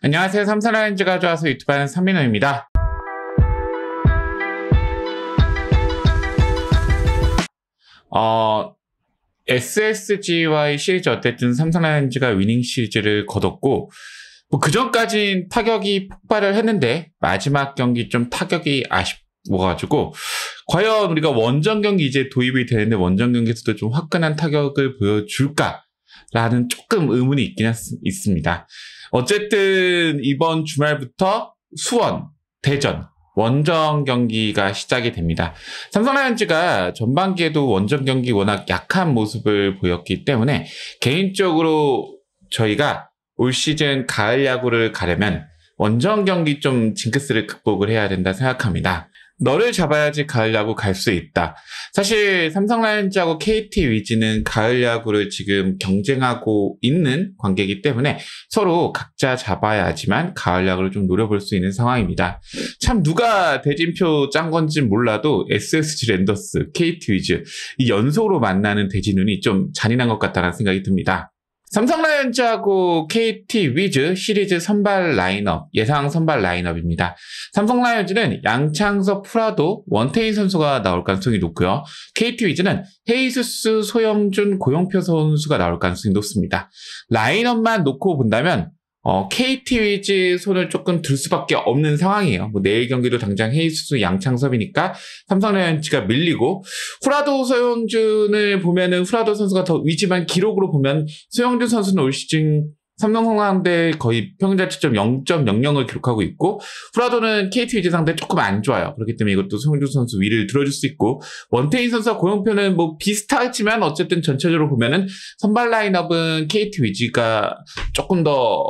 안녕하세요. 삼성라이온즈 가져와서 유튜브 하는 서민호입니다. SSGY 시리즈 어쨌든 삼성라이온즈가 위닝 시리즈를 거뒀고 그 전까진 타격이 폭발을 했는데 마지막 경기 좀 타격이 아쉬워가지고 과연 우리가 원정 경기 이제 도입이 되는데 원정 경기에서도 좀 화끈한 타격을 보여줄까라는 조금 의문이 있긴 있습니다. 어쨌든 이번 주말부터 수원, 대전 원정 경기가 시작이 됩니다. 삼성라이온즈가 전반기에도 원정 경기 워낙 약한 모습을 보였기 때문에 개인적으로 저희가 올 시즌 가을 야구를 가려면 원정 경기 좀 징크스를 극복을 해야 된다 생각합니다. 너를 잡아야지 가을 야구 갈 수 있다. 사실 삼성라이온즈하고 KT 위즈는 가을 야구를 지금 경쟁하고 있는 관계이기 때문에 서로 각자 잡아야지만 가을 야구를 좀 노려볼 수 있는 상황입니다. 참 누가 대진표 짠 건지 몰라도 SSG 랜더스, KT 위즈 이 연속으로 만나는 대진운이 좀 잔인한 것 같다는 생각이 듭니다. 삼성라이온즈하고 KT 위즈 시리즈 선발 라인업, 예상 선발 라인업입니다. 삼성라이온즈는 양창석, 프라도, 원태인 선수가 나올 가능성이 높고요. KT 위즈는 헤이수스, 소영준, 고영표 선수가 나올 가능성이 높습니다. 라인업만 놓고 본다면 KT 위즈 손을 조금 들 수밖에 없는 상황이에요. 내일 경기도 당장 헤이수스, 양창섭이니까 삼성라이온즈가 밀리고, 후라도, 소영준을 보면은 후라도 선수가 더 위지만 기록으로 보면 소영준 선수는 올 시즌 삼성 상대 거의 평균자책점 0.00을 기록하고 있고, 후라도는 KT 위즈 상대 조금 안 좋아요. 그렇기 때문에 이것도 소영준 선수 위를 들어줄 수 있고, 원태인 선수와 고영표는 비슷하지만 어쨌든 전체적으로 보면은 선발 라인업은 KT 위즈가 조금 더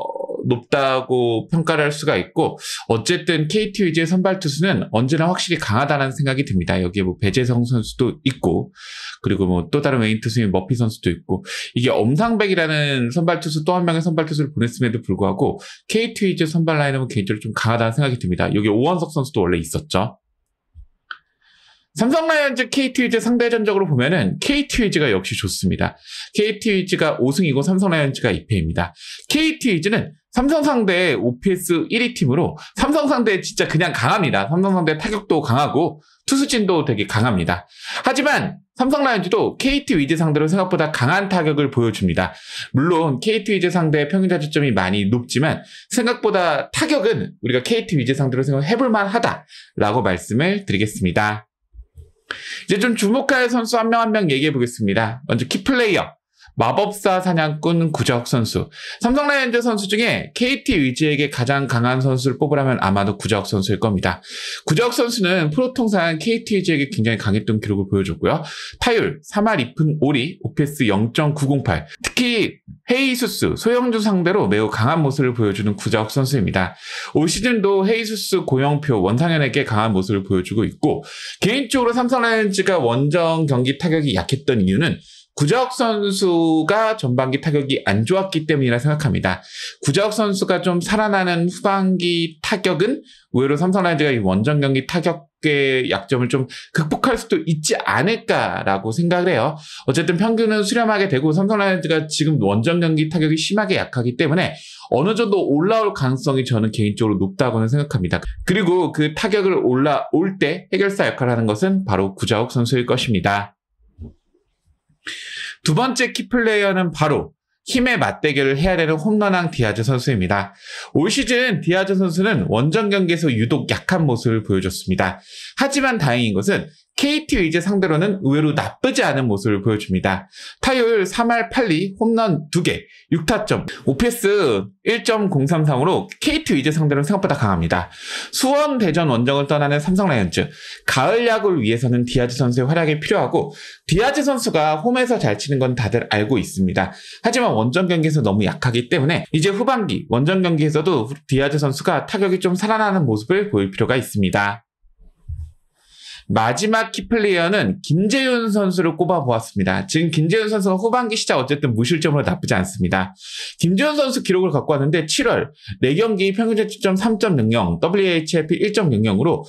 높다고 평가를 할 수가 있고, 어쨌든 KT 위즈의 선발 투수는 언제나 확실히 강하다는 생각이 듭니다. 여기에 배재성 선수도 있고, 그리고 또 다른 외인 투수인 머피 선수도 있고, 이게 엄상백이라는 선발 투수 또 한 명의 선발 투수를 보냈음에도 불구하고 KT 위즈 선발 라인업은 개인적으로 좀 강하다는 생각이 듭니다. 여기 오원석 선수도 원래 있었죠. 삼성라이온즈 KT 위즈 상대 전적으로 보면은 KT 위즈가 역시 좋습니다. KT 위즈가 5승이고 삼성라이온즈가 2패입니다. KT 위즈는 삼성 상대 OPS 1위 팀으로 삼성 상대 진짜 그냥 강합니다. 삼성 상대 타격도 강하고 투수진도 되게 강합니다. 하지만 삼성라이온즈도 KT 위즈 상대로 생각보다 강한 타격을 보여줍니다. 물론 KT 위즈 상대의 평균 자책점이 많이 높지만 생각보다 타격은 우리가 KT 위즈 상대로 생각해볼 만하다라고 말씀을 드리겠습니다. 이제 좀 주목할 선수 한 명 한 명 얘기해 보겠습니다. 먼저 키플레이어, 마법사 사냥꾼 구자욱 선수. 삼성라이온즈 선수 중에 KT 위즈에게 가장 강한 선수를 뽑으라면 아마도 구자욱 선수일 겁니다. 구자욱 선수는 프로 통산 KT 위즈에게 굉장히 강했던 기록을 보여줬고요. 타율 3할 2푼 5리, OPS 0.908. 특히 헤이수스, 소영준 상대로 매우 강한 모습을 보여주는 구자욱 선수입니다. 올 시즌도 헤이수스, 고영표, 원상현에게 강한 모습을 보여주고 있고, 개인적으로 삼성라이온즈가 원정 경기 타격이 약했던 이유는 구자욱 선수가 전반기 타격이 안 좋았기 때문이라 생각합니다. 구자욱 선수가 좀 살아나는 후반기 타격은 의외로 삼성라이온즈가 이 원정 경기 타격의 약점을 좀 극복할 수도 있지 않을까라고 생각을 해요. 어쨌든 평균은 수렴하게 되고 삼성라이온즈가 지금 원정 경기 타격이 심하게 약하기 때문에 어느 정도 올라올 가능성이 저는 개인적으로 높다고는 생각합니다. 그리고 그 타격을 올라올 때 해결사 역할을 하는 것은 바로 구자욱 선수일 것입니다. 두 번째 키플레이어는 바로 힘의 맞대결을 해야 되는 홈런왕 디아즈 선수입니다. 올 시즌 디아즈 선수는 원정 경기에서 유독 약한 모습을 보여줬습니다. 하지만 다행인 것은 KT 위즈 상대로는 의외로 나쁘지 않은 모습을 보여줍니다. 타율 3할 8리, 홈런 2개, 6타점, OPS 1.033으로 KT 위즈 상대로는 생각보다 강합니다. 수원, 대전 원정을 떠나는 삼성라이온즈. 가을 야구를 위해서는 디아즈 선수의 활약이 필요하고 디아즈 선수가 홈에서 잘 치는 건 다들 알고 있습니다. 하지만 원정 경기에서 너무 약하기 때문에 이제 후반기 원정 경기에서도 디아즈 선수가 타격이 좀 살아나는 모습을 보일 필요가 있습니다. 마지막 키플레이어는 김재윤 선수를 꼽아보았습니다. 지금 김재윤 선수가 후반기 시작 어쨌든 무실점으로 나쁘지 않습니다. 김재윤 선수 기록을 갖고 왔는데 7월 4경기 평균 자책점 3.00, WHIP 1.00으로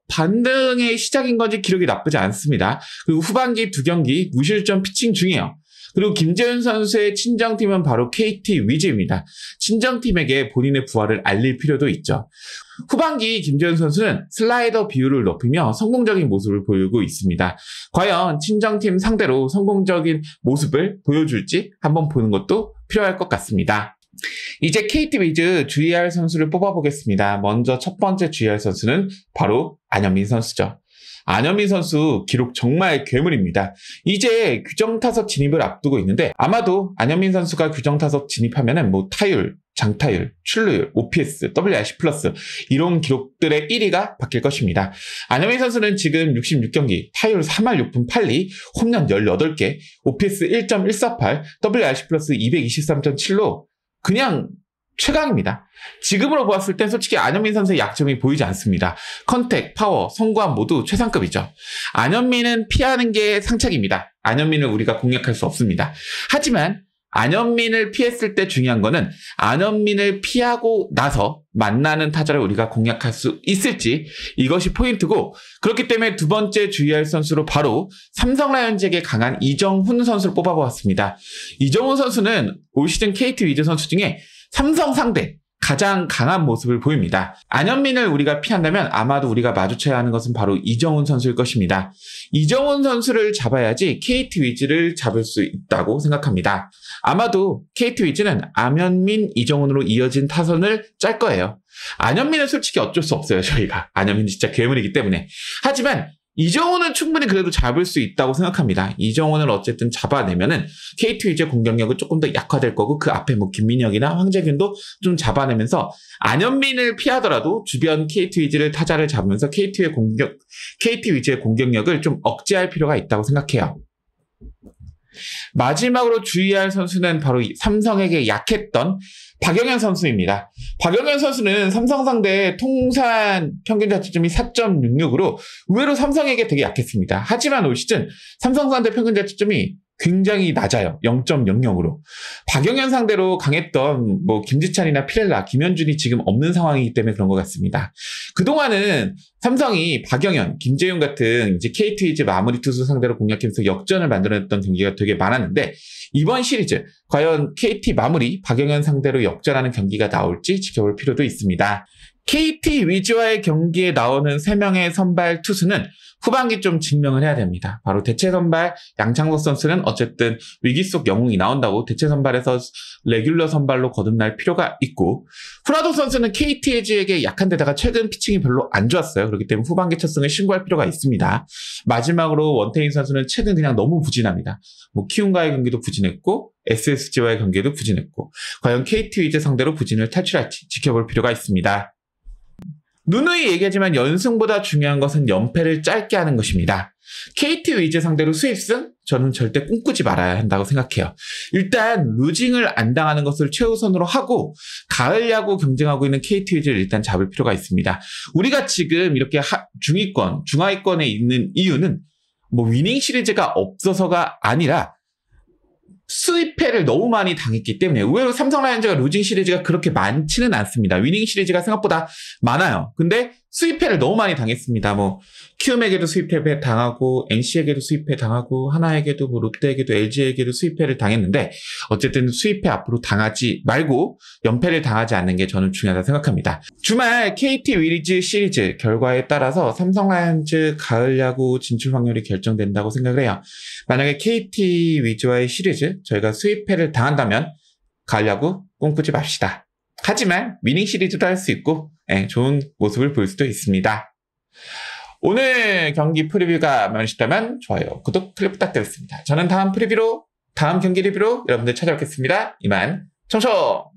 반등의 시작인 건지 기록이 나쁘지 않습니다. 그리고 후반기 2경기 무실점 피칭 중이에요. 그리고 김재훈 선수의 친정팀은 바로 KT 위즈입니다. 친정팀에게 본인의 부활을 알릴 필요도 있죠. 후반기 김재훈 선수는 슬라이더 비율을 높이며 성공적인 모습을 보이고 있습니다. 과연 친정팀 상대로 성공적인 모습을 보여줄지 한번 보는 것도 필요할 것 같습니다. 이제 KT 위즈 주의할 선수를 뽑아보겠습니다. 먼저 첫 번째 주의할 선수는 바로 안현민 선수죠. 안현민 선수 기록 정말 괴물입니다. 이제 규정타석 진입을 앞두고 있는데 아마도 안현민 선수가 규정타석 진입하면은 뭐 타율, 장타율, 출루율, OPS, WRC 플러스 이런 기록들의 1위가 바뀔 것입니다. 안현민 선수는 지금 66경기, 타율 3할 6푼 8리, 홈런 18개, OPS 1.148, WRC 플러스 223.7로 그냥 최강입니다. 지금으로 보았을 땐 솔직히 안현민 선수의 약점이 보이지 않습니다. 컨택, 파워, 성구함 모두 최상급이죠. 안현민은 피하는 게 상책입니다. 안현민을 우리가 공략할 수 없습니다. 하지만 안현민을 피했을 때 중요한 거는 안현민을 피하고 나서 만나는 타자를 우리가 공략할 수 있을지, 이것이 포인트고, 그렇기 때문에 두 번째 주의할 선수로 바로 삼성 라이온즈에게 강한 이정훈 선수를 뽑아보았습니다. 이정훈 선수는 올 시즌 KT 위즈 선수 중에 삼성 상대 가장 강한 모습을 보입니다. 안현민을 우리가 피한다면 아마도 우리가 마주쳐야 하는 것은 바로 이정훈 선수일 것입니다. 이정훈 선수를 잡아야지 KT 위즈를 잡을 수 있다고 생각합니다. 아마도 KT 위즈는 안현민, 이정훈으로 이어진 타선을 짤 거예요. 안현민은 솔직히 어쩔 수 없어요, 저희가. 안현민은 진짜 괴물이기 때문에. 하지만 이정훈은 충분히 그래도 잡을 수 있다고 생각합니다. 이정훈을 어쨌든 잡아내면은 KT 위즈의 공격력은 조금 더 약화될 거고, 그 앞에 뭐 김민혁이나 황재균도 좀 잡아내면서 안현민을 피하더라도 주변 KT 위즈를 타자를 잡으면서 KT 위즈의 공격력을 좀 억제할 필요가 있다고 생각해요. 마지막으로 주의할 선수는 바로 삼성에게 약했던 박영현 선수입니다. 박영현 선수는 삼성 상대 통산 평균 자책점이 4.66으로 의외로 삼성에게 되게 약했습니다. 하지만 올 시즌 삼성 상대 평균 자책점이 굉장히 낮아요. 0.00으로. 박영현 상대로 강했던 뭐 김지찬이나 피렐라, 김현준이 지금 없는 상황이기 때문에 그런 것 같습니다. 그동안은 삼성이 박영현, 김재용 같은 이제 KT 위즈 마무리 투수 상대로 공략하면서 역전을 만들어냈던 경기가 되게 많았는데, 이번 시리즈 과연 KT 마무리 박영현 상대로 역전하는 경기가 나올지 지켜볼 필요도 있습니다. KT 위즈와의 경기에 나오는 3명의 선발 투수는 후반기 좀 증명을 해야 됩니다. 바로 대체 선발 양창석 선수는 어쨌든 위기 속 영웅이 나온다고 대체 선발에서 레귤러 선발로 거듭날 필요가 있고, 후라도 선수는 KT 위즈에게 약한 데다가 최근 피칭이 별로 안 좋았어요. 그렇기 때문에 후반기 첫 승을 신고할 필요가 있습니다. 마지막으로 원태인 선수는 최근 그냥 너무 부진합니다. 뭐 키움과의 경기도 부진했고 SSG와의 경기도 부진했고, 과연 KT 위즈 상대로 부진을 탈출할지 지켜볼 필요가 있습니다. 누누이 얘기하지만 연승보다 중요한 것은 연패를 짧게 하는 것입니다. KT 위즈 상대로 수입승? 저는 절대 꿈꾸지 말아야 한다고 생각해요. 일단 루징을 안 당하는 것을 최우선으로 하고 가을 야구 경쟁하고 있는 KT 위즈를 일단 잡을 필요가 있습니다. 우리가 지금 이렇게 중위권, 중하위권에 있는 이유는 뭐 위닝 시리즈가 없어서가 아니라 수입패를 너무 많이 당했기 때문에. 의외로 삼성 라이온즈가 루징 시리즈가 그렇게 많지는 않습니다. 위닝 시리즈가 생각보다 많아요. 근데 수입패를 너무 많이 당했습니다. 뭐 키움에게도 수입패 당하고 NC에게도 수입패 당하고 하나에게도 뭐 롯데에게도 LG에게도 수입패를 당했는데, 어쨌든 수입패 앞으로 당하지 말고 연패를 당하지 않는 게 저는 중요하다고 생각합니다. 주말 KT 위즈 시리즈 결과에 따라서 삼성 라이온즈 가을 야구 진출 확률이 결정된다고 생각을 해요. 만약에 KT 위즈와의 시리즈 저희가 수입패를 당한다면 가을 야구 꿈꾸지 맙시다. 하지만 위닝 시리즈도 할 수 있고 좋은 모습을 볼 수도 있습니다. 오늘 경기 프리뷰가 마음에 드셨다면 좋아요, 구독, 클릭 부탁드리겠습니다. 저는 다음 경기 리뷰로 여러분들 찾아뵙겠습니다. 이만 청초!